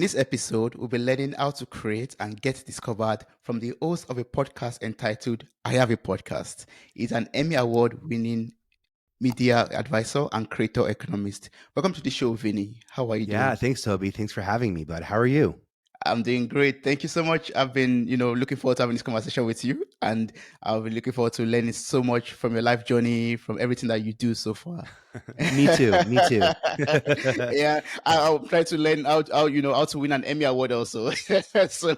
this episode, we'll be learning how to create and get discovered from the host of a podcast entitled I Have a Podcast. He's an Emmy Award winning media advisor and creator economist. Welcome to the show, Vinny. How are you Yeah, doing? thanks, Toby. Thanks for having me, bud. How are you? I'm doing great. Thank you so much. I've been, looking forward to having this conversation with you, and I'll be looking forward to learning so much from your life journey, from everything that you do so far. Me too. Me too. Yeah, I'll try to learn how to win an Emmy award also. so,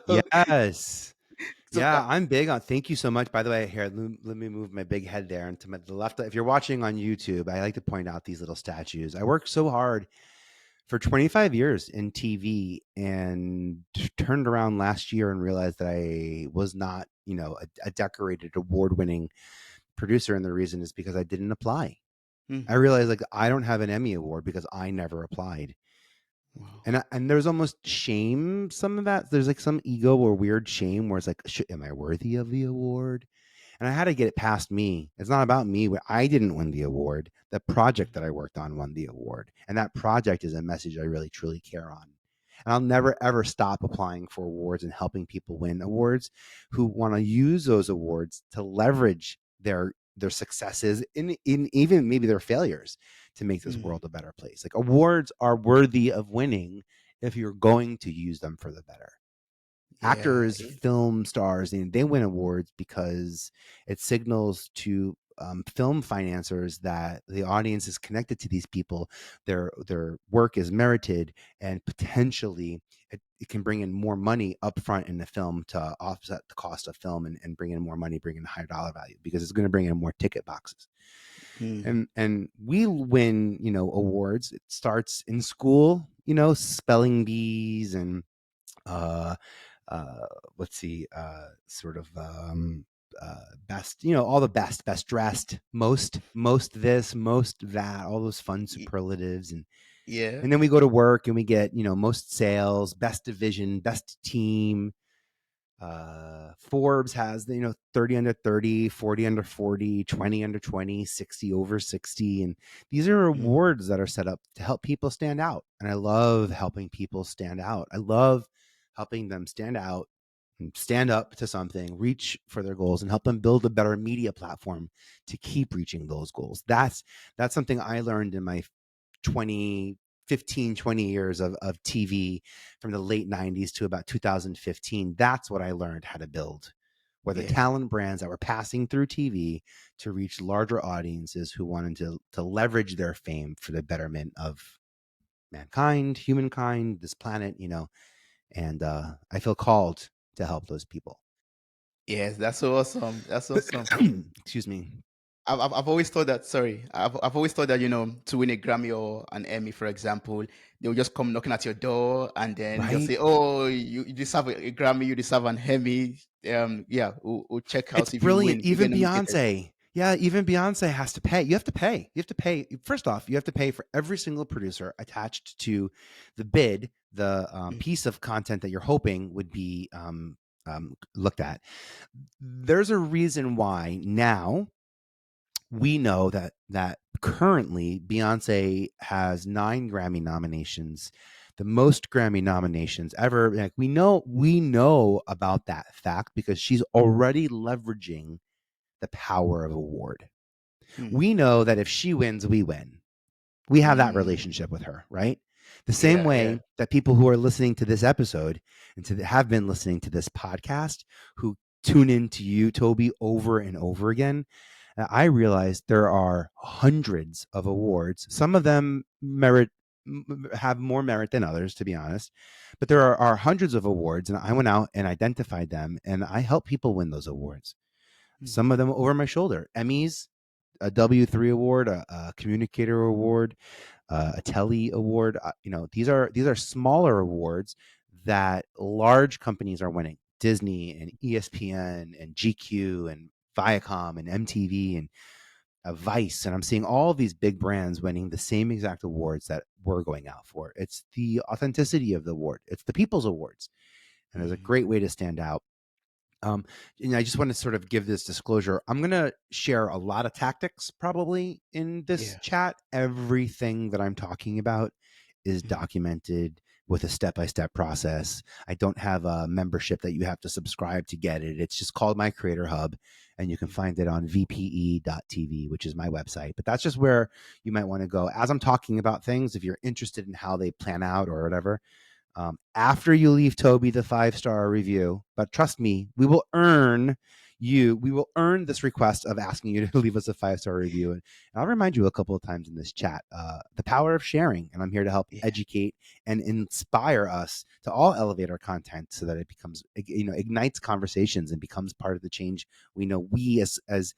Yes. so Yeah, I'm big on. Thank you so much. By the way, here, let me move my big head there and to the left. If you're watching on YouTube, I like to point out these little statues. I worked so hard for 25 years in TV and turned around last year and realized that I was not, a decorated award-winning producer. And the reason is because I didn't apply. I Mhm. realized like I don't have an Emmy award because I never applied. Wow. And there's almost shame, some of that. There's like some ego or weird shame where it's like, am I worthy of the award? And I had to get it past me. It's not about me. I didn't win the award. The project that I worked on won the award. And that project is a message I really, truly care on. And I'll never, ever stop applying for awards and helping people win awards who want to use those awards to leverage their successes in even maybe their failures to make this Mm. world a better place. Like awards are worthy of winning if you're going to use them for the better. Yeah. Actors, film stars, and they win awards because it signals to film financiers that the audience is connected to these people. Their work is merited, and potentially it can bring in more money upfront in the film to offset the cost of film and bring in more money, bring in a higher dollar value because it's going to bring in more ticket boxes. Mm. And we win, awards. It starts in school, spelling bees and uh let's see, sort of best, all the best dressed, most this, most that, all those fun Y- superlatives. Yeah. And then we go to work and we get, most sales, best division, best team. Forbes has the, 30 under 30, 40 under 40, 20 under 20, 60 over 60. And these are Mm. awards that are set up to help people stand out. And I love helping people stand out. I love helping them stand out and stand up to something, reach for their goals, and help them build a better media platform to keep reaching those goals. That's something I learned in my 20 15 20 years of TV from the late 90s to about 2015. That's what I learned how to build, were the Yeah. talent brands that were passing through TV to reach larger audiences who wanted to leverage their fame for the betterment of mankind, humankind, this planet, and I feel called to help those people. Yes. That's so awesome. That's awesome. Excuse me. I've always thought that. Sorry, I've always thought that to win a Grammy or an Emmy, for example, they'll just come knocking at your door and then they'll Right? say, "Oh, you deserve a Grammy, you deserve an Emmy." Yeah, we'll check It's out if you brilliant. win, you get Even nominated. Beyonce. Yeah, even Beyonce has to pay. You have to pay. You have to pay. First off, you have to pay for every single producer attached to the bid, the Mm. piece of content that you're hoping would be looked at. There's a reason why now we know that currently Beyonce has 9 Grammy nominations, the most Grammy nominations ever. Like we know about that fact because she's already leveraging the power of award. Mm. We know that if she wins, we win. We have that relationship Mm. with her, right? The same Yeah, yeah. way that people who are listening to this episode and have been listening to this podcast, who tune into you, Toby, over and over again, I realize there are hundreds of awards. Some of them have more merit than others, to be honest. But there are hundreds of awards, and I went out and identified them, and I help people win those awards. Mm. Some of them over my shoulder. Emmys, a W3 award, a communicator award, a Telly award. These are smaller awards that large companies are winning. Disney and ESPN and GQ and Viacom and MTV and Vice, and I'm seeing all these big brands winning the same exact awards that we're going out for. It's the authenticity of the award. It's the people's awards, and there's a Mm. great way to stand out. Um, and I just want to sort of give this disclosure. I'm going to share a lot of tactics probably in this Yeah. chat. Everything that I'm talking about is Mm. documented, with a step-by-step process. I don't have a membership that you have to subscribe to get it. It's just called My Creator Hub, and you can find it on vpe.tv, which is my website. But that's just where you might want to go. As I'm talking about things, if you're interested in how they plan out or whatever, after you leave Toby the 5-star review, but trust me, we will earn this request of asking you to leave us a 5-star review. And I'll remind you a couple of times in this chat, the power of sharing. And I'm here to help Yeah. educate and inspire us to all elevate our content so that it becomes, ignites conversations and becomes part of the change we know we as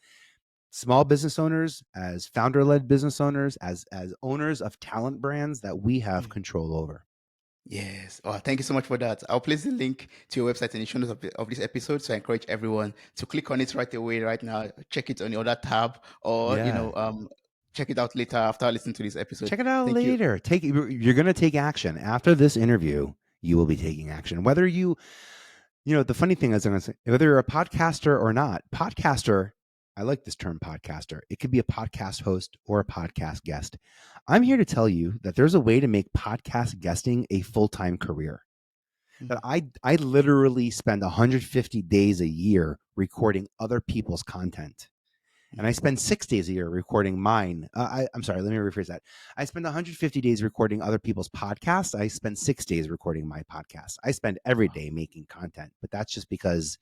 small business owners, as founder-led business owners, as owners of talent brands that we have control over. Yes. Oh, thank you so much for that. I'll place the link to your website in the show notes of this episode. So I encourage everyone to click on it right away, right now. Check it on the other tab, or Yeah. check it out later after listening to this episode. Check it out Thank you. later. You're going to take action after this interview. You will be taking action. Whether the funny thing is, I'm going to say, whether you're a podcaster or not, podcaster. I like this term, podcaster. It could be a podcast host or a podcast guest. I'm here to tell you that there's a way to make podcast guesting a full-time career. That I literally spend 150 days a year recording other people's content. And I spend 6 days a year recording mine. I'm sorry, let me rephrase that. I spend 150 days recording other people's podcasts. I spend 6 days recording my podcast. I spend every day making content, but that's just because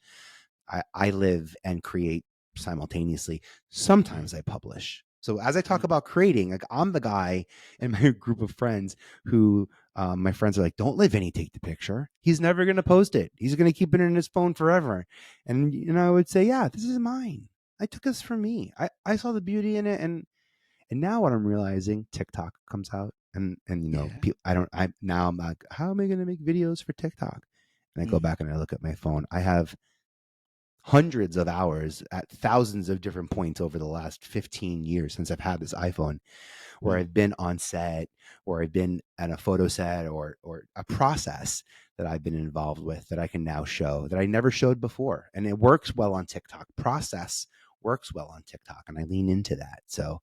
I live and create simultaneously. Sometimes I publish. So as I talk about creating, like I'm the guy in my group of friends who my friends are like, don't let Vinny take the picture. He's never going to post it. He's going to keep it in his phone forever. And I would say, yeah, this is mine. I took this for me. I saw the beauty in it. And now what I'm realizing, TikTok comes out and I'm like, how am I going to make videos for TikTok? And I go back and I look at my phone. I have hundreds of hours at thousands of different points over the last 15 years since I've had this iPhone, where I've been on set, or I've been at a photo set, or a process that I've been involved with that I can now show that I never showed before. And it works well on TikTok. Process works well on TikTok, and I lean into that. So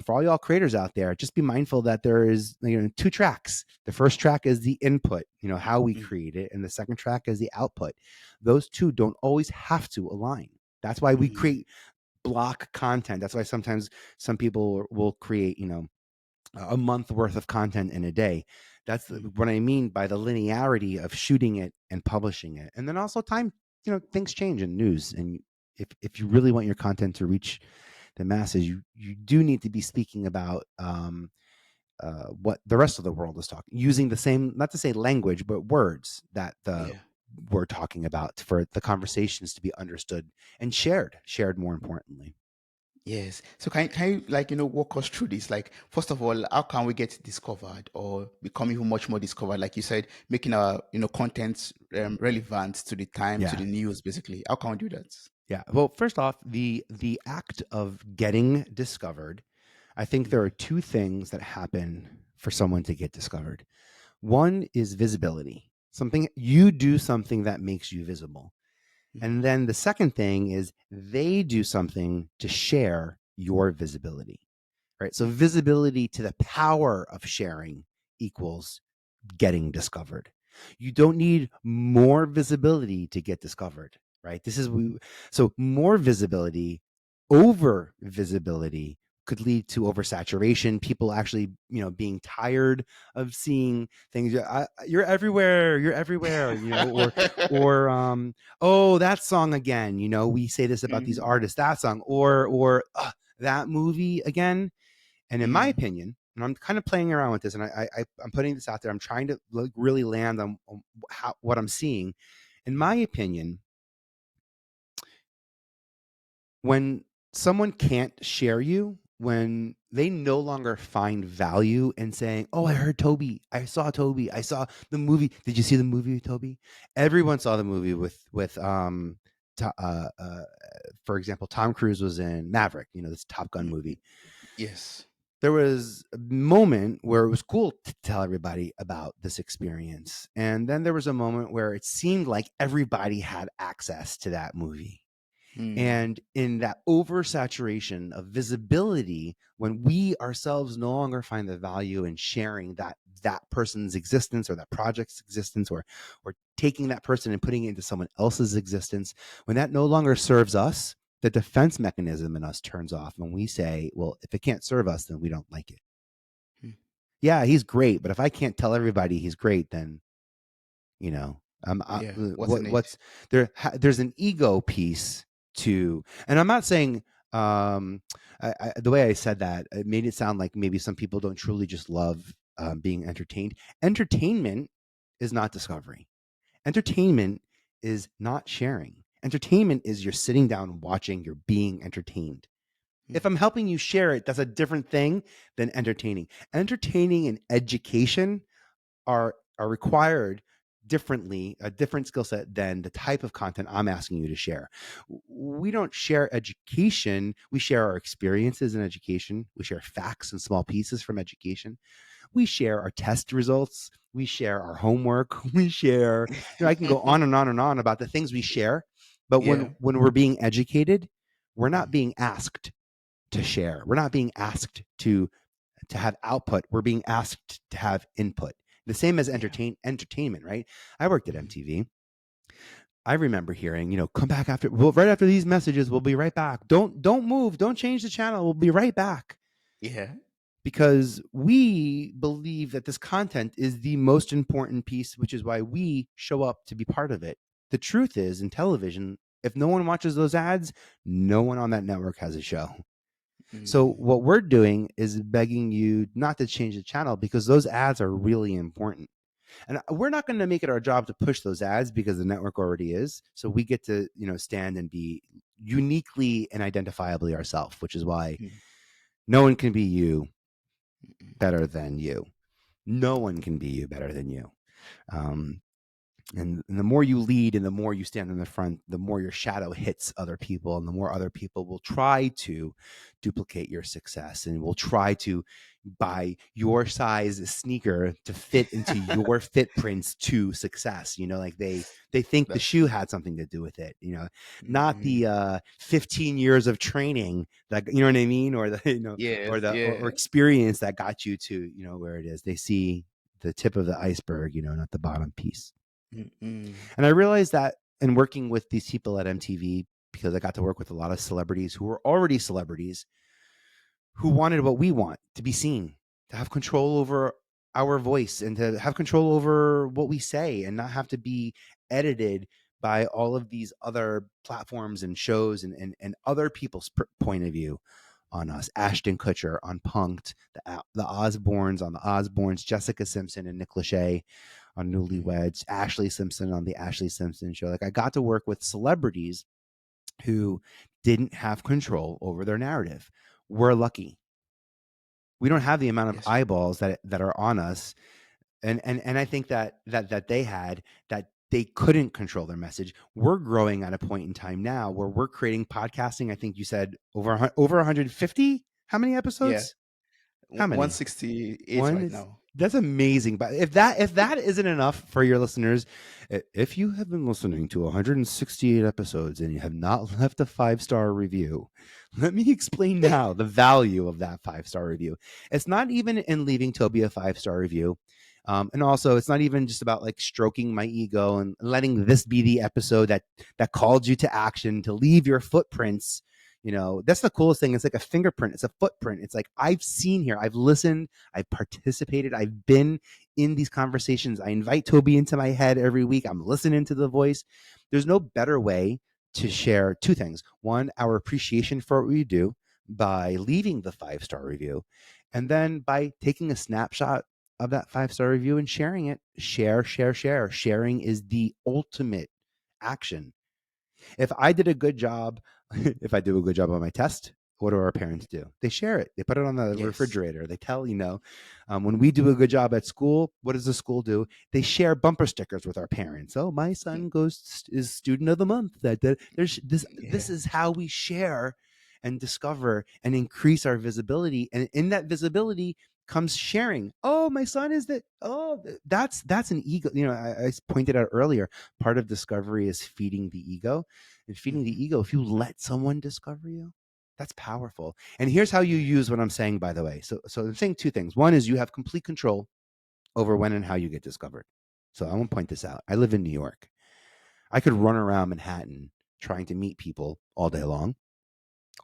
for all y'all creators out there, just be mindful that there is 2 tracks. The first track is the input, how we create it, and the second track is the output. Those two don't always have to align. That's why we create block content. That's why sometimes some people will create, a month worth of content in a day. That's what I mean by the linearity of shooting it and publishing it. And then also time, things change in news. And if you really want your content to reach the masses, you do need to be speaking about what the rest of the world is talking, using the same, not to say language, but words that we're talking about for the conversations to be understood and shared more importantly. Yes. So can you walk us through this? Like, first of all, how can we get discovered or become even much more discovered? Like you said, making our content relevant to the time, to the news, basically. How can we do that? Yeah. Well, first off, the act of getting discovered, I think there are 2 things that happen for someone to get discovered. One is visibility. You do something that makes you visible. And then the second thing is they do something to share your visibility, right? So visibility to the power of sharing equals getting discovered. You don't need more visibility to get discovered, right? So more visibility, over visibility could lead to oversaturation. People actually, being tired of seeing things. You're everywhere. You're everywhere. Or oh, that song again. We say this about these artists. That song, or that movie again. And in my opinion, and I'm kind of playing around with this, and I'm putting this out there. I'm trying to really land on what I'm seeing. In my opinion, when someone can't share you, when they no longer find value in saying, "Oh, I heard Toby. I saw Toby. I saw the movie. Did you see the movie with Toby?" Everyone saw the movie with for example, Tom Cruise was in Maverick. This Top Gun movie. Yes. There was a moment where it was cool to tell everybody about this experience. And then there was a moment where it seemed like everybody had access to that movie. Mm. And in that oversaturation of visibility, when we ourselves no longer find the value in sharing that person's existence or that project's existence, or taking that person and putting it into someone else's existence, when that no longer serves us, the defense mechanism in us turns off, and we say, well, if it can't serve us, then we don't like it. Mm. Yeah, he's great, but if I can't tell everybody he's great, then Yeah. What's in it? what's there? There's an ego piece to, and I'm not saying the way I said that, it made it sound like maybe some people don't truly just love being entertained. Entertainment is not discovery. Entertainment is not sharing. Entertainment is you're sitting down watching, you're being entertained. Mm. If I'm helping you share it, that's a different thing than entertaining. Entertaining and education are required differently, a different skill set than the type of content I'm asking you to share. We don't share education, we share our experiences in education, we share facts and small pieces from education, we share our test results, we share our homework, we share, I can go on and on and on about the things we share. But Yeah. when we're being educated, we're not Mm. being asked to share, we're not being asked to have output, we're being asked to have input. The same as Yeah. entertainment, right? I worked at Mm. MTV. I remember hearing, come back after, well, right after these messages, we'll be right back. Don't move, don't change the channel, we'll be right back. Yeah. Because we believe that this content is the most important piece, which is why we show up to be part of it. The truth is, in television, if no one watches those ads, no one on that network has a show. So Mm. what we're doing is begging you not to change the channel, because those ads are really important. And we're not going to make it our job to push those ads, because the network already is. So we get to, stand and be uniquely and identifiably ourselves, which is why Mm. no one can be you Mm. better than you. No one can be you better than you. Um, and the more you lead and the more you stand in the front, the more your shadow hits other people, and the more other people will try to duplicate your success and will try to buy your size sneaker to fit into your footprints to success. Like they think the That's shoe true. had something to do with it, not Mm. the 15 years of training that, you know what I mean, or the Yes. or Yeah. experience that got you to where it is. They see the tip of the iceberg, not the bottom piece. Mm. And I realized that in working with these people at MTV, because I got to work with a lot of celebrities who were already celebrities, who wanted what we want, to be seen, to have control over our voice, and to have control over what we say, and not have to be edited by all of these other platforms and shows, and other people's point of view on us. Ashton Kutcher on Punked, the Osbournes on the Osbournes, Jessica Simpson and Nick Lachey on Mm. Newlyweds, Ashley Simpson on the Ashley Simpson Show. Like, I got to work with celebrities who didn't have control over their narrative. We're lucky. We don't have the amount of Yes. eyeballs that are on us, and I think that they had, that they couldn't control their message. We're growing at a point in time now where we're creating podcasting. I think you said over 150. How many Yeah. episodes? How many? 168 One right is now. That's amazing. But if that isn't enough for your listeners, if you have been listening to 168 episodes and you have not left a 5-star review, let me explain now the value of that 5-star review. It's not even in leaving Toby a 5-star review. And also, it's not even just about like stroking my ego and letting this be the episode that called you to action, to leave your footprints. That's the coolest thing. It's like a fingerprint. It's a footprint. It's like, I've seen here, I've listened, I've participated, I've been in these conversations. I invite Toby into my head every week. I'm listening to the voice. There's no better way to share two things. One, our appreciation for what we do by leaving the 5-star review, and then by taking a snapshot of that 5-star review and sharing it. Share, share, share. Sharing is the ultimate action. If I did a good job, if I do a good job on my test, what do our parents do? They share it. They put it on the Yes. refrigerator. They tell, when we do a good job at school, what does the school do? They share bumper stickers with our parents. Oh, my Mm. son is student of the month. There's this. Yeah. This is how we share and discover and increase our visibility. And in that visibility comes sharing. Oh, my son is that. Oh, that's an ego. I pointed out earlier, part of discovery is feeding the ego, and feeding the ego. If you let someone discover you, that's powerful. And here's how you Yeah. use what I'm saying, by the way. So I'm saying two things. One is you have complete control over when and how you get discovered. So I want to point this out. I live in New York. I could run around Manhattan trying to meet people all day long,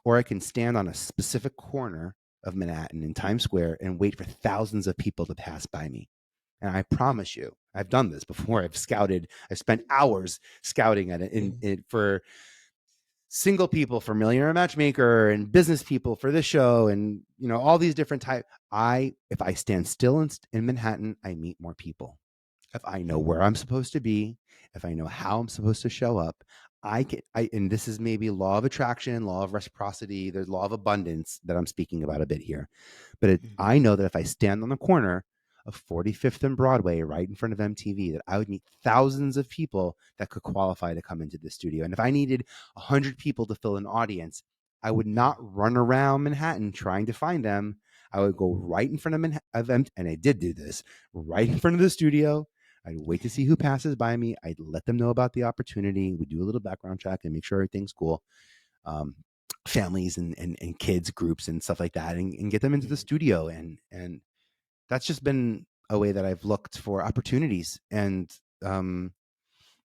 or I can stand on a specific corner of Manhattan in Times Square and wait for thousands of people to pass by me. And I promise you, I've done this before. I've spent hours scouting at it for single people, for Millionaire Matchmaker, and business people for this show, and all these different types. If I stand still in Manhattan, I meet more people. If I know where I'm supposed to be, if I know how I'm supposed to show up, and this is maybe law of attraction, law of reciprocity, there's law of abundance that I'm speaking about a bit here. But I know that if I stand on the corner of 45th and Broadway, right in front of MTV, that I would meet thousands of people that could qualify to come into the studio. And if I needed 100 people to fill an audience, I would not run around Manhattan trying to find them. I would go right in front of and I did do this, right in front of the studio. I'd wait to see who passes by me. I'd let them know about the opportunity. We do a little background check and make sure everything's cool. Families and kids groups and stuff like that, and get them into the studio. And that's just been a way that I've looked for opportunities, and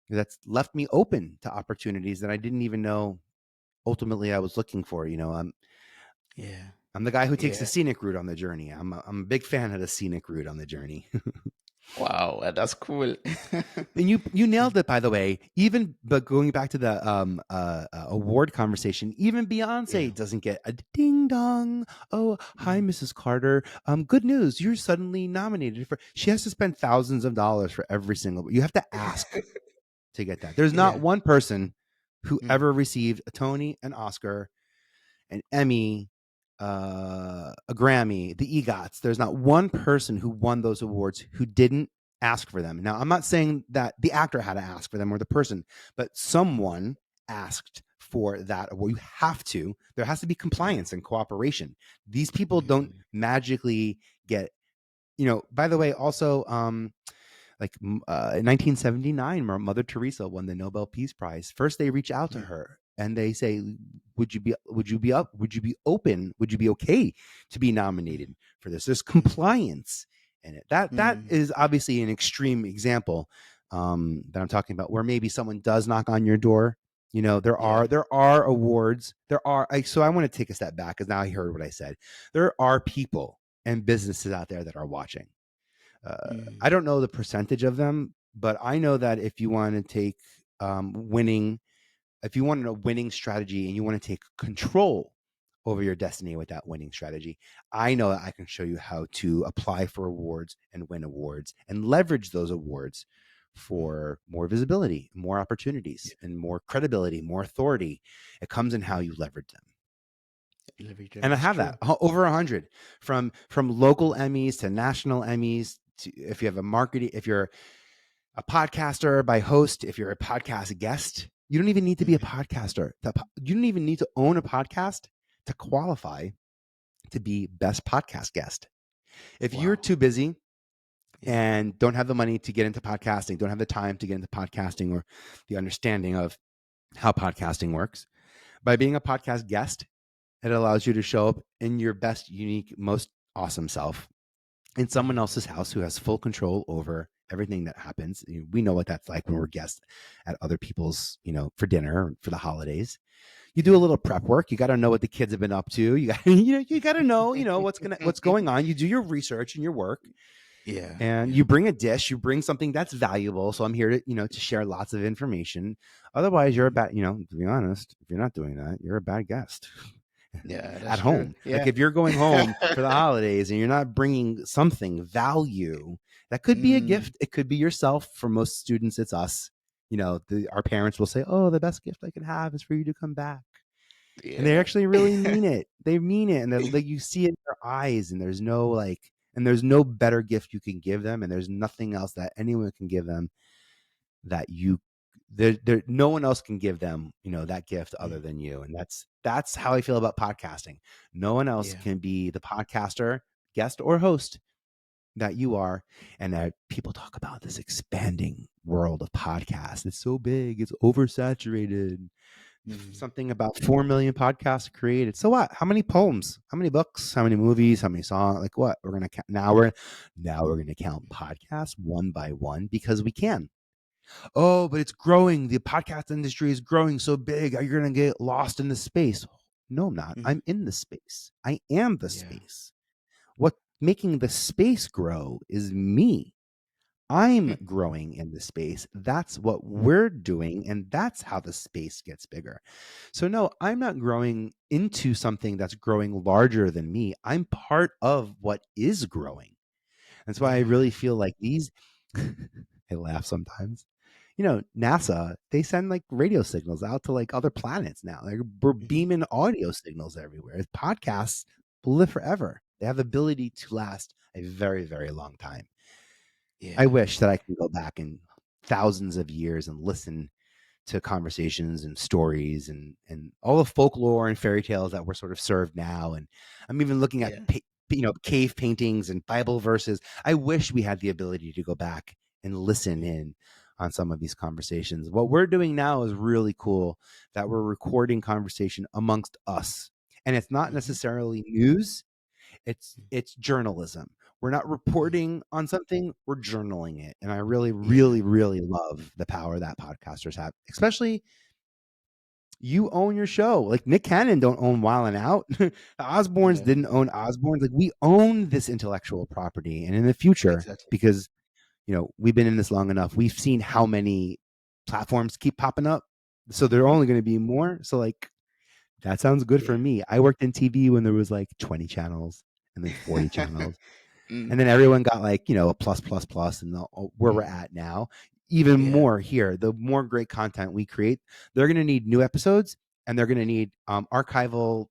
that's left me open to opportunities that I didn't even know ultimately I was looking for. I'm the guy who takes the scenic route on the journey. I'm a big fan of the scenic route on the journey. Wow, that's cool. And you nailed it, by the way. But going back to the award conversation, even Beyonce doesn't get a ding dong. Oh, hi, Mrs. Carter. Good news, you're suddenly nominated for. She has to spend thousands of dollars for every single. You have to ask to get that. There's not one person who ever received a Tony, an Oscar, an Emmy, a Grammy, the EGOTs. There's not one person who won those awards who didn't ask for them. Now, I'm not saying that the actor had to ask for them or the person, but someone asked for that award. You have to. There has to be compliance and cooperation. These people don't magically get. By the way, also, in 1979, Mother Teresa won the Nobel Peace Prize. First, they reach out to her and they say, would you be open? Would you be okay to be nominated for this? There's compliance in it. That is obviously an extreme example that I'm talking about, where maybe someone does knock on your door. There are awards. So I want to take a step back, because now I heard what I said. There are people and businesses out there that are watching. I don't know the percentage of them, but I know that if you want to take if you want a winning strategy and you want to take control over your destiny with that winning strategy, I know that I can show you how to apply for awards and win awards and leverage those awards for more visibility, more opportunities, and more credibility, more authority. It comes in how you leverage them. And I have that over 100 from local Emmys to national Emmys. If you have if you're a podcaster by host, if you're a podcast guest, you don't even need to be a podcaster. You don't even need to own a podcast to qualify to be best podcast guest. If you're too busy and don't have the money to get into podcasting, don't have the time to get into podcasting or the understanding of how podcasting works, by being a podcast guest, it allows you to show up in your best, unique, most awesome self in someone else's house who has full control over everything that happens. We know what that's like when we're guests at other people's, for dinner, for the holidays. You do a little prep work. You got to know what the kids have been up to. You got, you got to know, what's going on. You do your research and your work. And you bring a dish. You bring something that's valuable. So I'm here to, to share lots of information. Otherwise, you're a bad, to be honest, if you're not doing that, you're a bad guest. At home. Like if you're going home for the holidays and you're not bringing something value, that could be a gift. It could be yourself. For most students, it's us. Our parents will say, oh, the best gift I can have is for you to come back. And they actually really mean it. They mean it. And you see it in their eyes, and there's no better gift you can give them. And there's nothing else that anyone can give them that no one else can give them, that gift other than you. And that's how I feel about podcasting. No one else can be the podcaster guest or host that you are. And people talk about this expanding world of podcasts. It's so big, it's oversaturated. Mm, Something about 4 million podcasts created. So what? How many poems? How many books? How many movies? How many songs? Like what? We're gonna count now. We're gonna count podcasts one by one because we can. Oh, but it's growing. The podcast industry is growing so big. Are you gonna get lost in the space? No, I'm not. mhm. I'm in the space. I am the Yeah. space. What making the space grow is me. I'm growing in the space. That's what we're doing. And that's how the space gets bigger. So, no, I'm not growing into something that's growing larger than me. I'm part of what is growing. That's why I Yeah. really feel like these, I laugh sometimes. NASA, they send like radio signals out to like other planets now. Like we're Mhm. beaming audio signals everywhere. Podcasts will live forever. They have the ability to last a very, very long time. I Yeah. wish that I could go back in thousands of years and listen to conversations and stories and all the folklore and fairy tales that we're sort of served now. And I'm even looking at Yeah. cave paintings and Bible verses. I wish we had the ability to go back and listen Mm, in on some of these conversations. What we're doing now is really cool that we're recording conversation amongst us. And it's not mhm. necessarily news, it's journalism. We're not Mm, reporting on something, we're journaling it. And I really, yeah. really, really love the power that podcasters have, especially you own your show. Like Nick Cannon don't own Wild 'N Out. The Osbournes Yeah. didn't own Osbournes. Like we own this intellectual property. And in the future, Exactly. because we've been in this long enough, we've seen how many platforms keep popping up. So there are Mhm. only going to be more. So like that sounds good for Yeah. me. I worked in TV when there was like 20 channels and then 40 channels. Mm, And then everyone got like, a plus, plus, plus, and where we're mm. at now, even Yeah. more here. The more great content we create, they're going to need new episodes and they're going to need archival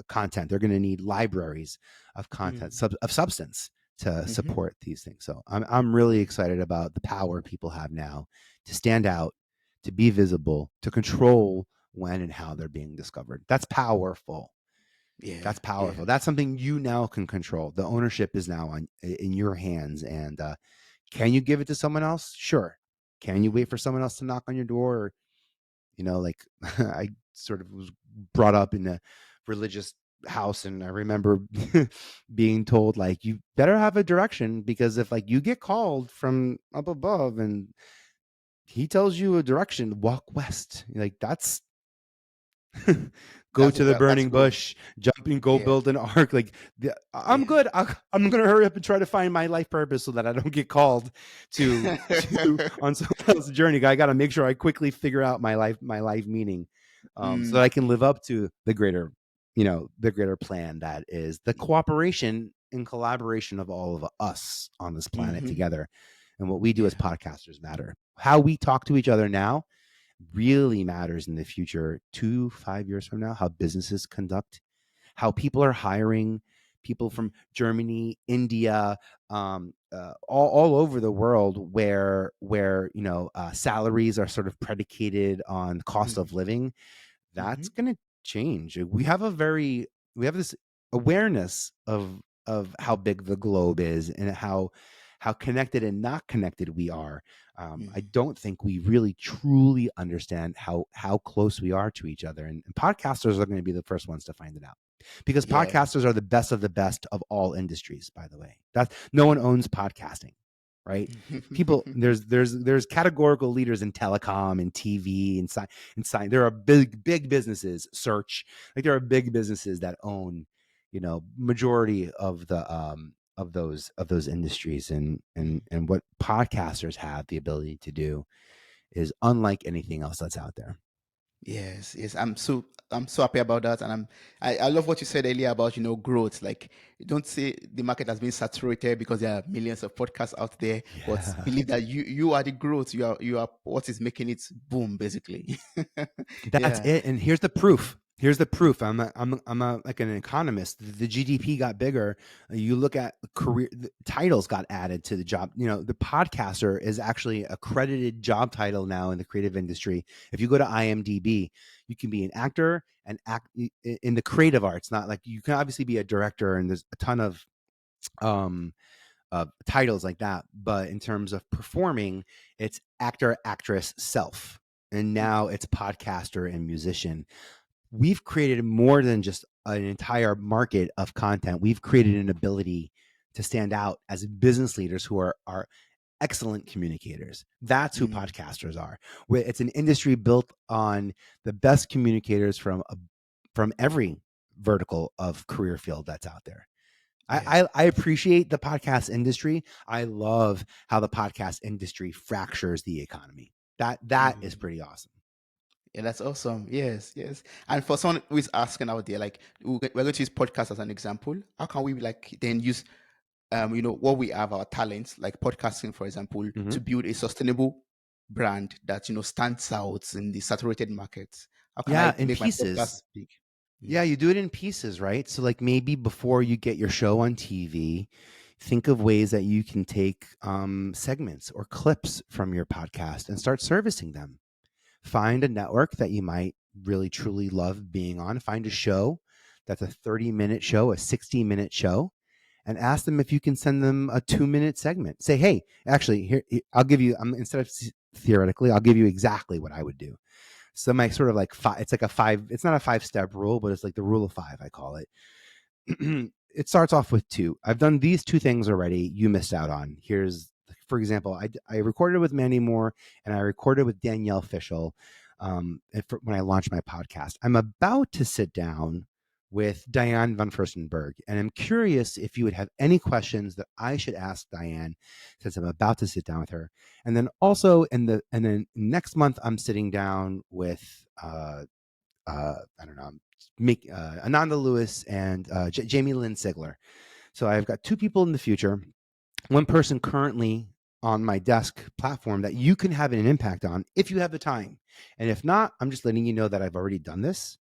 content. They're going to need libraries of content, Mm, of substance to mhm. support these things. So I'm really excited about the power people have now to stand out, to be visible, to control when and how they're being discovered. That's powerful. Yeah. That's Yeah. powerful. That's something you now can control. The ownership is now in your hands. And can you give it to someone else? Sure. Can you Mhm. wait for someone else to knock on your door? Or, like I sort of was brought up in a religious house, and I remember being told like you better have a direction, because if like you get called from up above and he tells you a direction, walk west. Like that's go That's a to the that's burning good. bush, jump and go Yeah. build an ark. Like I'm Yeah. good. I'm gonna hurry up and try to find my life purpose so that I don't get called to on someone else's journey. I got to make sure I quickly figure out my life meaning, so that Mm, I can live up to the greater plan that is the cooperation and collaboration of all of us on this planet mhm. together. And what we do as Yeah. podcasters matter. How we talk to each other now really matters in the future, 2 5 years from now. How businesses conduct, how people are hiring people Mm, from Germany, India, all over the world, where salaries are sort of predicated on cost mm, of living. That's mhm. going to change. We have this awareness of how big the globe is and how connected and not connected we are. I Mm. don't think we really truly understand how close we are to each other, and podcasters are going to be the first ones to find it out, because Yeah. podcasters are the best of the best of all industries. By the way, that no one owns podcasting, right? People, there's categorical leaders in telecom and TV and science. There are big businesses, search, like there are big businesses that own majority of those industries. and Mm. and and what podcasters have the ability to do is unlike anything else that's out there. Yes, yes, I'm so happy about that, and I love what you said earlier about growth. Like, you don't say the market has been saturated because there are millions of podcasts out there, but Yeah, believe that you are the growth. You are what is making it boom, basically. that's Yeah. it. And here's the proof. Here's the proof. I'm like an economist. The GDP got bigger. You look at career the titles got added to the job. The podcaster is actually a credited job title now in the creative industry. If you go to IMDb, you can be an actor and act in the creative arts. Not like you can obviously be a director, and there's a ton of um, titles like that. But in terms of performing, it's actor, actress, self, and now it's podcaster and musician. We've created more than just an entire market of content. We've created an ability to stand out as business leaders who are excellent communicators. That's who Mm, podcasters are. It's an industry built on the best communicators from every vertical of career field that's out there. yeah. I appreciate the podcast industry. I love how the podcast industry fractures the economy. That is Mm. pretty awesome. Yeah, that's awesome. Yes, yes. And for someone who is asking out there, like we're going to use podcast as an example. How can we like then use what we have, our talents, like podcasting, for example, Mhm. to build a sustainable brand that stands out in the saturated market? How can Yeah, I in make my podcast pieces. big? Mm, Yeah, you do it in pieces, right? So, like maybe before you get your show on TV, think of ways that you can take segments or clips from your podcast and start servicing them. Find a network that you might really truly love being on. Find a show that's a 30-minute show, a 60-minute show, and ask them if you can send them a 2-minute segment. Say, hey, actually, here I'll give you. Instead of theoretically, I'll give you exactly what I would do. So my sort of like five, it's like a five, it's not a 5-step rule, but it's like the rule of five, I call it. It starts off with two. I've done these two things already. You missed out on. Here's, for example, I recorded with Mandy Moore and I recorded with Danielle Fishel when I launched my podcast. I'm about to sit down with Diane Von Furstenberg, and I'm curious if you would have any questions that I should ask Diane, since I'm about to sit down with her. And then also and then next month I'm sitting down with I don't know, make Ananda Lewis and Jamie Lynn Sigler. So I've got two people in the future, one person currently on my desk platform that you can have an impact on if you have the time. And if not, I'm just letting you know that I've already done this.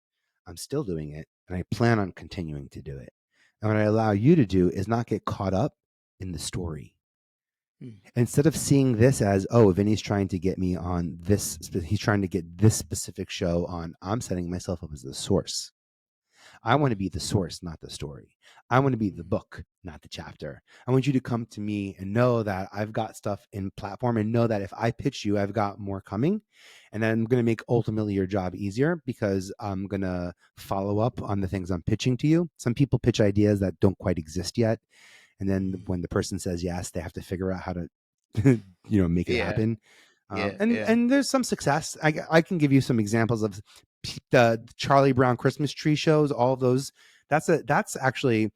I'm still doing it and I plan on continuing to do it. And what I allow you to do is not get caught up in the story. mm, Instead of seeing this as, oh, Vinny's trying to get me on this, he's trying to get this specific show on, I'm setting myself up as the source. I want to be the source, not the story. I want to be the mm, book, not the chapter. I want you to come to me and know that I've got stuff in platform and know that if I pitch you, I've got more coming. And then I'm going to make ultimately your job easier because I'm going to follow up on the things I'm pitching to you. Some people pitch ideas that don't quite exist yet. And then mm. when the person says yes, they have to figure out how to, make it Yeah, happen. yeah, And yeah. and there's some success. I can give you some examples of the Charlie Brown Christmas tree shows. All of those. That's actually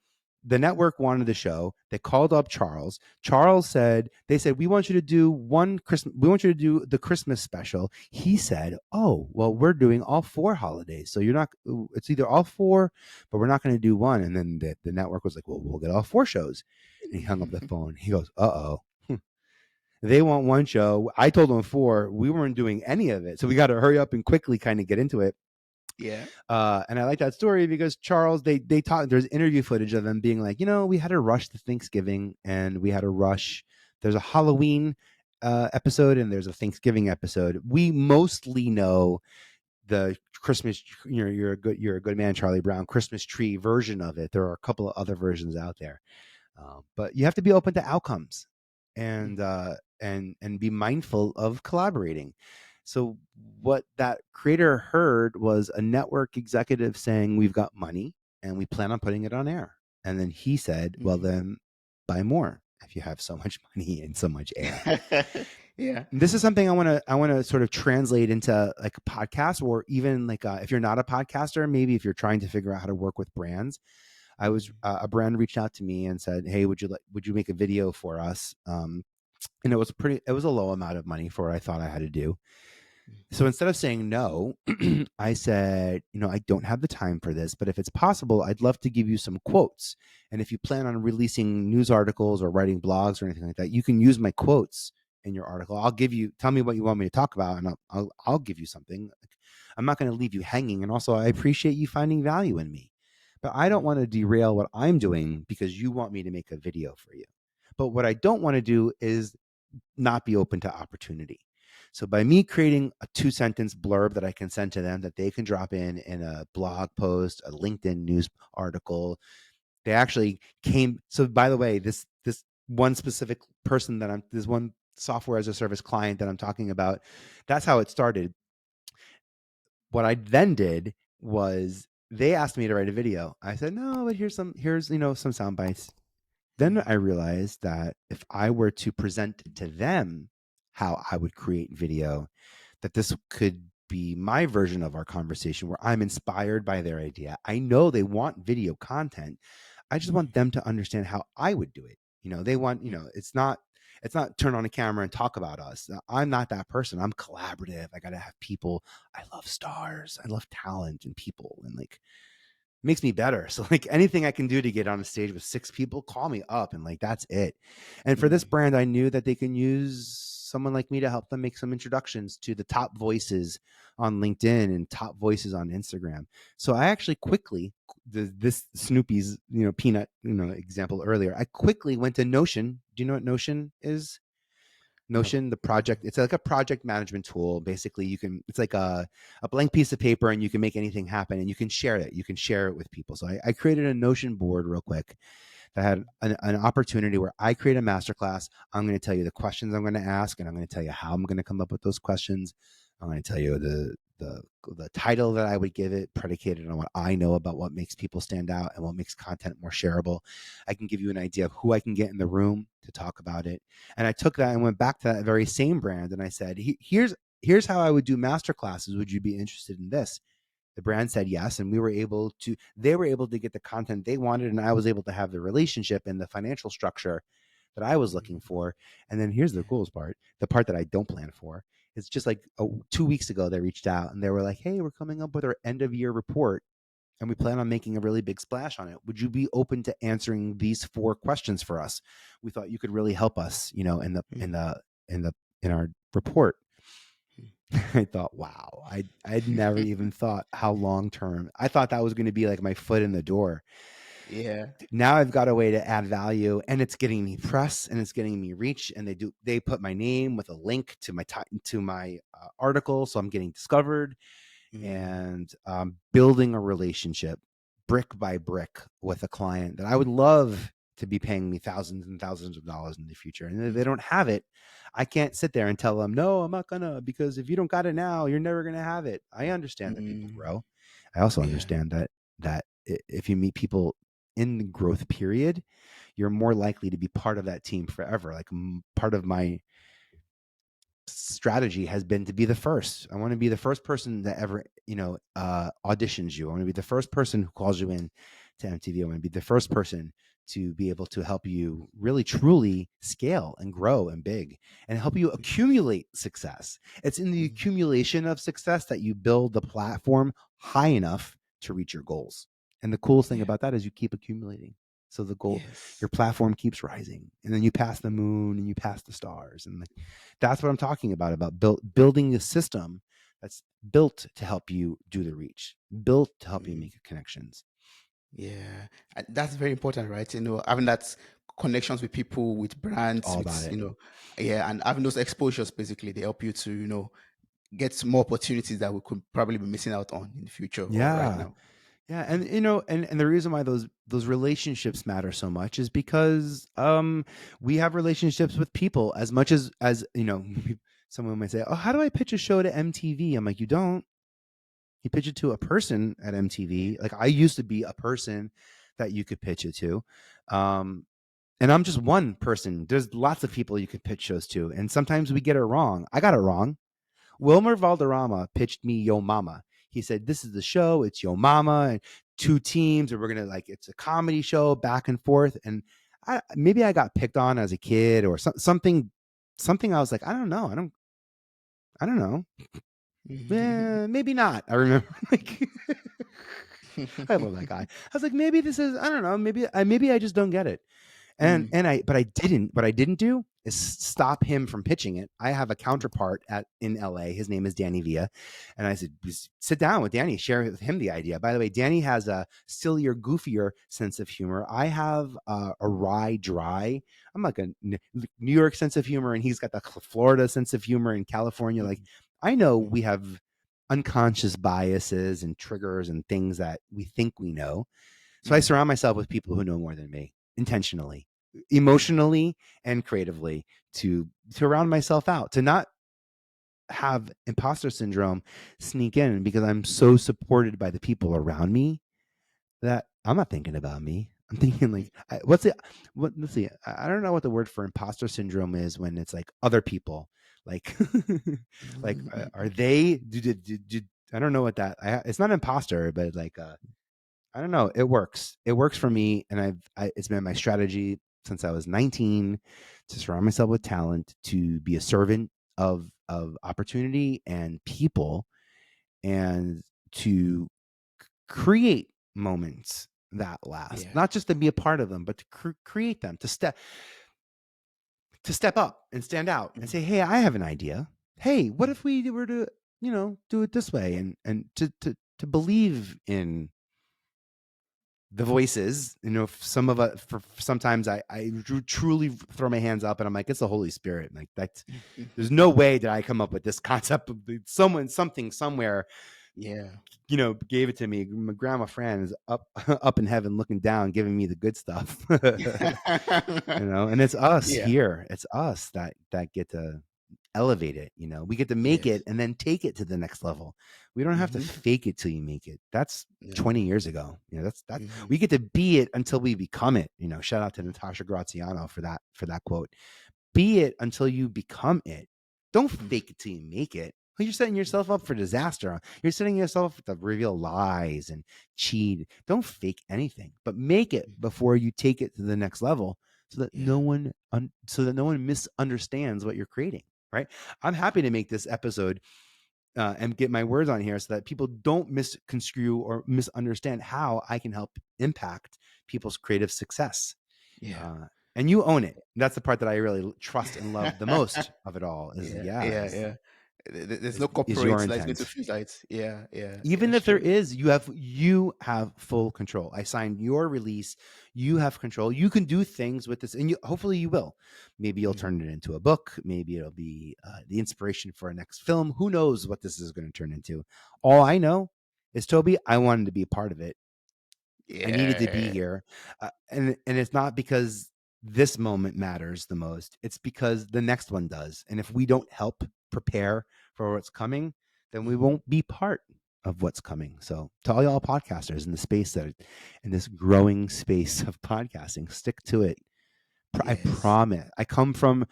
the network wanted the show. They called up Charles. Charles said they said we want you to do one Christmas. We want you to do the Christmas special. He said, oh well, we're doing all 4 holidays, so you're not. It's either all 4, but we're not going to do one. And then the network was like, well, we'll get all 4 shows. And he hung up the phone. He goes, uh oh. They want one show. I told them 4. We weren't doing any of it. So we got to hurry up and quickly kind of get into it. Yeah. And I like that story because Charles, they talk. There's interview footage of them being like, we had to rush the Thanksgiving and we had to rush. There's a Halloween episode and there's a Thanksgiving episode. We mostly know the Christmas. You're a good man, Charlie Brown Christmas tree version of it. There are a couple of other versions out there. But you have to be open to outcomes Mm, and be mindful of collaborating. So what that creator heard was a network executive saying, we've got money and we plan on putting it on air. And then he said, well, mm. then buy more if you have so much money and so much air. Yeah. And this is something I want to sort of translate into like a podcast, or even like if you're not a podcaster, maybe if you're trying to figure out how to work with brands. I was a brand reached out to me and said, "Hey, would you make a video for us?" And it was a low amount of money for what I thought I had to do. Mm, So instead of saying no, I said, I don't have the time for this, but if it's possible, I'd love to give you some quotes. And if you plan on releasing news articles or writing blogs or anything like that, you can use my quotes in your article. Tell me what you want me to talk about, and I'll give you something. I'm not going to leave you hanging. And also, I appreciate you finding value in me, but I don't want to derail what I'm doing because you want me to make a video for you. But what I don't want to do is not be open to opportunity. So by me creating a 2-sentence blurb that I can send to them that they can drop in a blog post, a LinkedIn news article, they actually came. So by the way, this one specific person that I'm this one software as a service client that I'm talking about, that's how it started. What I then did was they asked me to write a video. I said, no, but here's some sound bites. Then I realized that if I were to present to them how I would create video, that this could be my version of our conversation where I'm inspired by their idea. I know they want video content. I just want them to understand how I would do it. They want, it's not turn on a camera and talk about us. I'm not that person. I'm collaborative. I got to have people. I love stars. I love talent and people, and like makes me better. So like anything I can do to get on a stage with 6 people, call me up, and like that's it. And for this brand, I knew that they can use someone like me to help them make some introductions to the top voices on LinkedIn and top voices on Instagram. So I actually quickly, this Snoopy's peanut example earlier, I quickly went to Notion. Do you know what Notion is? No. Notion, the project, it's like a project management tool. Basically, it's like a blank piece of paper, and you can make anything happen, and you can share it. You can share it with people. So I created a Notion board real quick that had an opportunity where I create a masterclass. I'm going to tell you the questions I'm going to ask, and I'm going to tell you how I'm going to come up with those questions. I'm going to tell you the title that I would give it, predicated on what I know about what makes people stand out and what makes content more shareable. I can give you an idea of who I can get in the room to talk about it. And I took that and went back to that very same brand, and I said, here's how I would do masterclasses. Would you be interested in this? The brand said yes, and they were able to get the content they wanted, and I was able to have the relationship and the financial structure that I was looking for. And then here's the coolest part, the part that I don't plan for. It's just like 2 weeks ago, they reached out and they were like, hey, we're coming up with our end of year report, and we plan on making a really big splash on it. Would you be open to answering these 4 questions for us? We thought you could really help us, in our report. I thought, wow, I'd never even thought how long term. I thought that was going to be like my foot in the door. Yeah. Now I've got a way to add value, and it's getting me press, and it's getting me reach, and they put my name with a link to my article, so I'm getting discovered, and building a relationship brick by brick with a client that I would love to be paying me thousands and thousands of dollars in the future. And if they don't have it, I can't sit there and tell them, no, I'm not gonna, because if you don't got it now, you're never gonna have it. I understand that people grow. I also Yeah. understand that if you meet people in the growth period, you're more likely to be part of that team forever. Like part of my strategy has been to be the first. I want to be the first person that ever, auditions you. I want to be the first person who calls you in to MTV. I want to be the first person to be able to help you really truly scale and grow and big, and help you accumulate success. It's in the accumulation of success that you build the platform high enough to reach your goals. And the coolest thing Yeah. about that is you keep accumulating. So your Yes. platform keeps rising, and then you pass the moon and you pass the stars, and like that's what I'm talking about building a system that's built to help you do the reach, built to help you make connections. Yeah, and that's very important, right? Having that connections with people, with brands, All about with it. yeah, and having those exposures, basically, they help you to get more opportunities that we could probably be missing out on in the future or right Yeah. now. Yeah, and and the reason why those relationships matter so much is because we have relationships with people as much as someone might say, "Oh, how do I pitch a show to MTV?" I'm like, "You don't. You pitch it to a person at Yeah. MTV." Like I used to be a person that you could pitch it to. Um and I'm just one person. There's lots of people you could pitch shows to, and sometimes we get it wrong. I got it wrong. Wilmer Valderrama pitched me Yo Mama. He said, "This is the show. It's Yo Mama and 2 teams, and we're gonna it's a comedy show back and forth." And maybe I got picked on as a kid or something. Something I was like, I don't know. I don't know. Maybe not. I remember like I love that guy. I was like, maybe this is, I don't know. Maybe I just don't get it. And but I didn't. What I didn't do is stop him from pitching it. I have a counterpart in LA. His name is Danny Villa, and I said, sit down with Danny, share with him the idea. By the way, Danny has a sillier, goofier sense of humor. I have a wry, dry. I'm like a New York sense of humor, and he's got the Florida sense of humor in California. Like, I know we have unconscious biases and triggers and things that we think we know. So I surround myself with people who know more than me, intentionally, emotionally, and creatively, to round myself out, to not have imposter syndrome sneak in, because I'm so supported by the people around me that I'm not thinking about me. I'm thinking like, let's see. I don't know what the word for imposter syndrome is when it's like other people, like, like, are they? I don't know what that. It's not imposter, but like, I don't know. It works. It works for me, and it's been my strategy since I was 19 to surround myself with talent, to be a servant of opportunity and people, and to create moments that last. Yeah. Not just to be a part of them, but to create them. To step up and stand out and say, "Hey, I have an idea. Hey, what if we were to, do it this way?" And to believe in the voices. Some of us, for sometimes I truly throw my hands up and I'm like, it's the Holy Spirit. Like, that's, there's no way that I come up with this concept of something somewhere, Yeah. gave it to me. My grandma Fran is up up in heaven looking down, giving me the good stuff. And it's us Yeah. here. It's us that get to elevate it. We get to make it Yes. and then take it to the next level. We don't have to fake it till you make it. That's No. 20 years ago. That we get to be it until we become it. Shout out to Natasha Graziano for that quote. Be it until you become it. Don't fake it till you make it. You're setting yourself up for disaster. You're setting yourself up to reveal lies and cheat. Don't fake anything, but make it before you take it to the next level, so that Yeah. no one misunderstands what you're creating. Right? I'm happy to make this episode and get my words on here so that people don't misconstrue or misunderstand how I can help impact people's creative success. Yeah. And you own it. That's the part that I really trust and love the most of it all. Yeah. Yeah. Yeah. There's no Is your corporate that's going to intent. feel that. Yeah. Yeah. Yeah. Even It's if there true. is, you have full control. I signed your release. You have control. You can do things with this, and hopefully you will. Maybe you'll turn it into a book. Maybe it'll be the inspiration for a next film. Who knows what this is going to turn into? All I know is, Toby, I wanted to be a part of it. I needed to be Yeah. here, and it's not because this moment matters the most. It's because the next one does. And if we don't help prepare for what's coming, then we won't be part of what's coming. So, to all y'all podcasters in the space in this growing space of podcasting, stick to it. I Yes. promise. I come from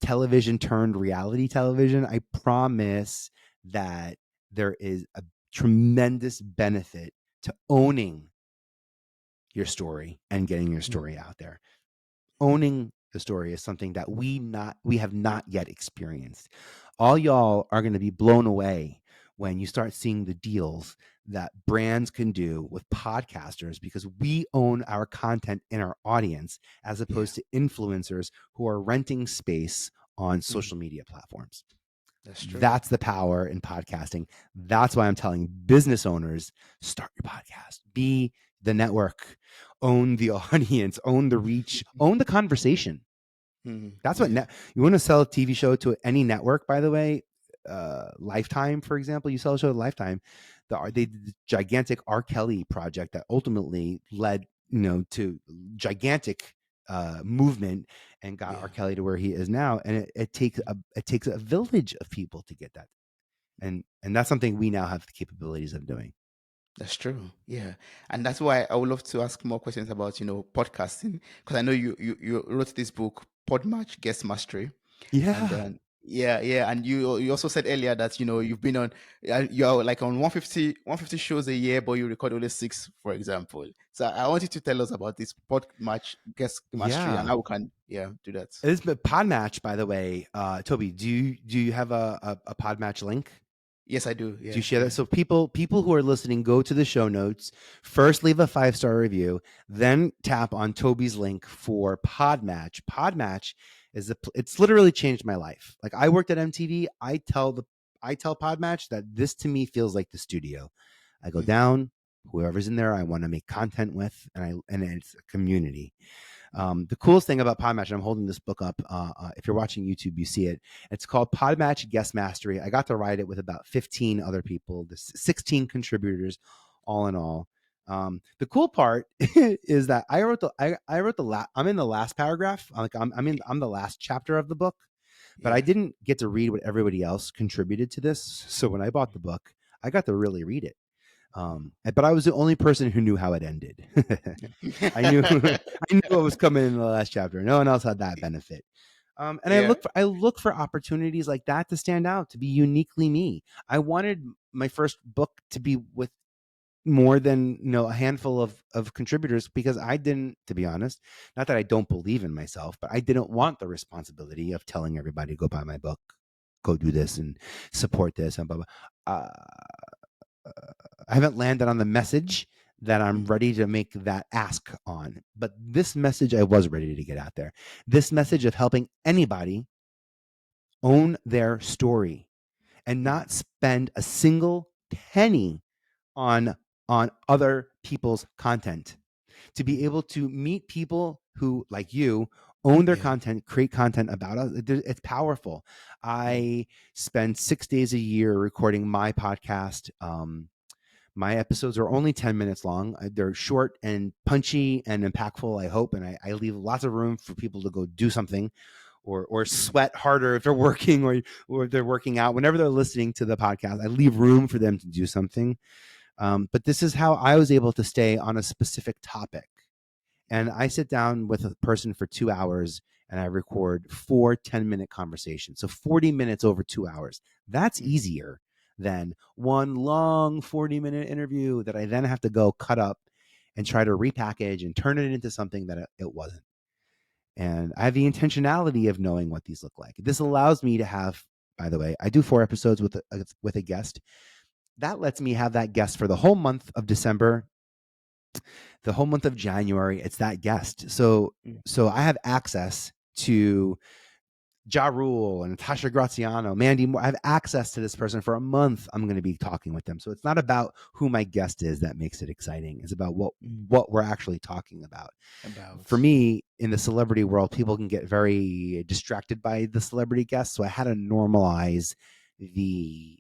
television turned reality television. I promise that there is a tremendous benefit to owning your story and getting your story out there. Owning the story is something that we have not yet experienced. All y'all are going to be blown away when you start seeing the deals that brands can do with podcasters, because we own our content and our audience, as Yeah. opposed to influencers who are renting space on social Mm. media platforms. That's true. That's the power in podcasting. That's why I'm telling business owners, start your podcast, be the network, own the audience, own the reach, own the conversation. That's what Yeah. you want to sell a TV show to any network, by the way. Lifetime, for example, you sell a show to Lifetime. The gigantic R. Kelly project that ultimately led, to gigantic movement and got R. Yeah. Kelly to where he is now. And it takes a village of people to get that, and that's something we now have the capabilities of doing. That's true. Yeah. And that's why I would love to ask more questions about, podcasting, because I know you wrote this book, Podmatch Guest Mastery. And Yeah, then yeah, and you also said earlier that you've been on you're like on 150 shows a year, but you record only 6, for example. So I want you to tell us about this Podmatch Guest Mastery and yeah. how we can do that. It's Podmatch, by the way. Toby, do you have a Podmatch link? Yes, I do. Do you Yeah, share that? yeah. So people who are listening, go to the show notes. First, leave a 5-star review. Then tap on Toby's link for Podmatch. Podmatch it's literally changed my life. Like I worked at MTV. I tell Podmatch that this to me feels like the studio. I go Mm, down, whoever's in there, I want to make content with, and it's a community. mm, The coolest thing about Podmatch, and I'm holding this book up. If you're watching YouTube, you see it. It's called Podmatch Guest Mastery. I got to write it with about 15 other people. There's 16 contributors, all in all. The cool part is that I wrote I'm in the last paragraph. Like I'm the last chapter of the book, but I yeah. didn't get to read what everybody else contributed to this. So when I bought the book, I got to really read it. But I was the only person who knew how it ended. I knew I knew what was coming in the last chapter. No one else had that benefit. And Yeah. I look for opportunities like that to stand out, to be uniquely me. I wanted my first book to be with more than a handful of contributors because I didn't, to be honest, not that I don't believe in myself, but I didn't want the responsibility of telling everybody go buy my book, go do this and support this and blah blah. Uh, I haven't landed on the message that I'm Mm, ready to make that ask on. But this message I was ready to get out there. This mm, message of helping anybody own their story and mm, not spend a single penny on other people's content. To be mm. able to meet people who, like you, own their Yeah. content, create content about us. It's powerful. Mm, I spend 6 days a year recording my podcast. My episodes are only 10 minutes long. They're short and punchy and impactful, I hope. And I leave lots of room for people to go do something or mm, sweat harder if they're working or if they're working out. Whenever they're listening to the podcast, I leave room for them to do something. But this is how I was able to stay on a specific topic. And mm, I sit down with a person for 2 hours and I record 4 10-minute conversations. So 40 minutes over 2 hours. That's mm, easier than one long 40-minute interview that I then have to go cut up and try to repackage and turn it into something that it wasn't. And I have the intentionality of knowing what these look like. This allows me to have, by the way, I do 4 episodes with a guest. That lets me have that guest for the whole month of December, the whole month of January. It's that guest. mm, So I have access to Ja Rule and Tasha Graziano, Mandy Moore. I have access to this person for a month. I'm going to be talking with them. So it's not about who my guest is that makes it exciting. It's about mm. what we're actually talking about. For About. me, in the celebrity world, people can get very distracted by the celebrity guests. So I had to normalize the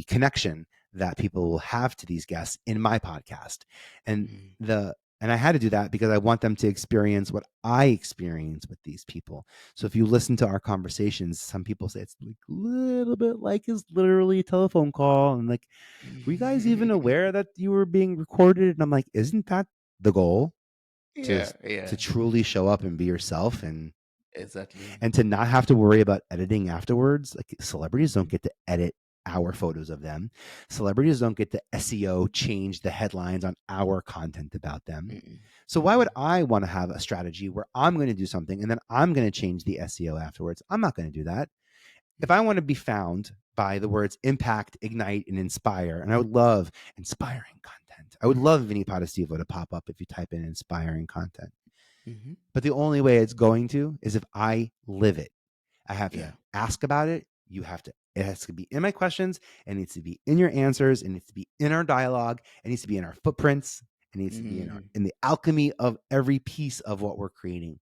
connection that people will have to these guests in my podcast. And Mm, and I had to do that because I want them to experience what I experience with these people. So if you listen to our conversations, some people say it's like a little bit like it's literally a telephone call. And like, were you guys even mm. aware that you were being recorded? And I'm like, isn't that the goal? To Yeah, yeah. truly show up and be yourself Exactly. and to not have to worry about editing afterwards. Like celebrities don't get to edit our photos of them. Celebrities don't get to SEO change the headlines on our content about them. Mm-mm, So why would mm-mm, I want to have a strategy where I'm going to do something and then I'm going to change the SEO afterwards? I'm not going to do that. If mm, I want to be found by the words impact, ignite, and inspire, and I would love inspiring content. I would love Vinnie Potestivo to pop up if you type in inspiring content. mhm. But the only way it's going to is if I live it. I have to Yeah. ask about it. It has to be in my questions. It needs to be in your answers. It needs to be in our dialogue. It needs to be in our footprints. It needs to be Mhm. in the alchemy of every piece of what we're creating.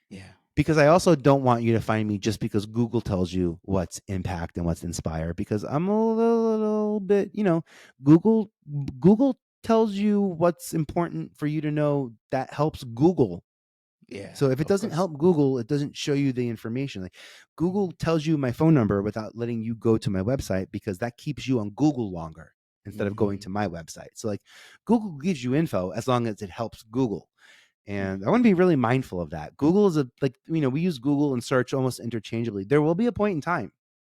Yeah. Because I also don't want you to find me just because Google tells you what's impact and what's inspire. Because I'm a little bit, Google Google tells you what's important for you to know that helps Google. Yeah. So if it Of doesn't course. help Google, it doesn't show you the information. Like Google Mhm. tells you my phone number without letting you go to my website because that keeps you on Google longer instead of going to Mhm. my website. So like Google gives you info as long as it helps Google. Mm. And I want to be really mindful of that. Google is we use Google and search almost interchangeably. There will be a point in time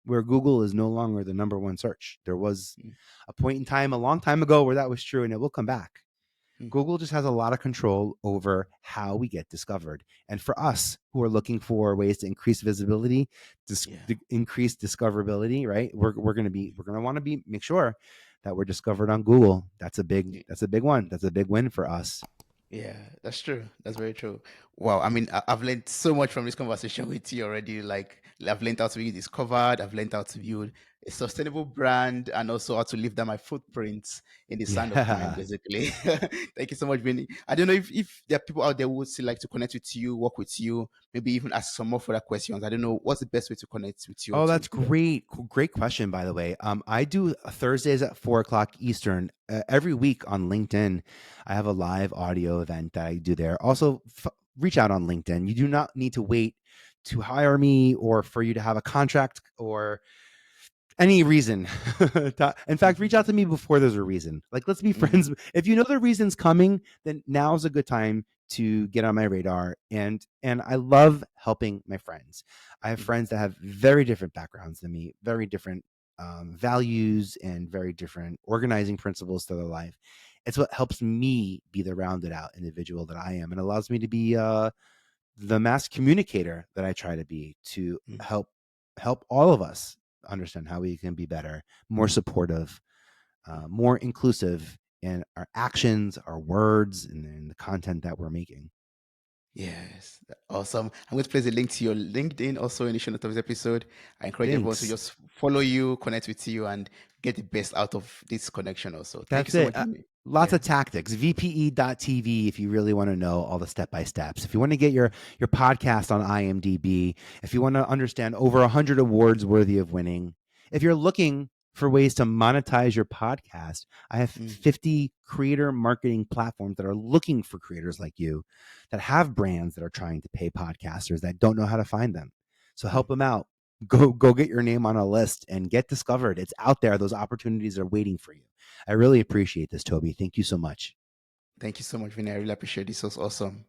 where Google is no longer the number one search. There was Mm. a point in time a long time ago where that was true and it will come back. Mm. Google just has a lot of control over how we get discovered. And for us who are looking for ways to increase visibility, Yeah. increase discoverability, right? We're going to want to be make sure that we're discovered on Google. That's a big one. That's a big win for us. Yeah, that's true. That's very true. Wow. I mean, I've learned so much from this conversation with you already. Like, I've learned how to be discovered. I've learned how to build a sustainable brand and also how to leave down my footprints in the sand of time, Yeah. basically. Thank you so much, Vinny. I don't know if there are people out there who would still like to connect with you, work with you, maybe even ask some more further questions. I don't know. What's the best way to connect with you or Oh, to that's do that? great. Great question, by the way. I do Thursdays at 4 o'clock Eastern every week on LinkedIn. I have a live audio event that I do there. Also, reach out on LinkedIn. You do not need to wait to hire me or for you to have a contract or any reason. In fact, reach out to me before there's a reason. Like, let's be Mm, friends. If you know the reason's coming, then now's a good time to get on my radar. And I love helping my friends. I have mm, friends that have very different backgrounds than me, very different values, and very different organizing principles to their life. It's what helps me be the rounded out individual that I am, and allows me to be the mass communicator that I try to be, to mm. help all of us understand how we can be better, more supportive, more inclusive in our actions, our words, and in the content that we're making. Yes, awesome. I'm going to place a link to your LinkedIn also in the show notes of this episode. I encourage everyone to Thanks. just follow you, connect with you, and get the best out of this connection also. Thank you That's so it. much, Vinny. Lots Yeah. of tactics. VPE.tv if you really want to know all the step by steps. If you want to get your podcast on IMDb, if you want to understand over 100 awards worthy of winning, if you're looking for ways to monetize your podcast, I have Mm, 50 creator marketing platforms that are looking for creators like you that have brands that are trying to pay podcasters that don't know how to find them. So mm. help them out. Go get your name on a list and get discovered. It's out there. Those opportunities are waiting for you. I really appreciate this, Toby. Thank you so much. Thank you so much, Vinny. I really appreciate this. This was awesome.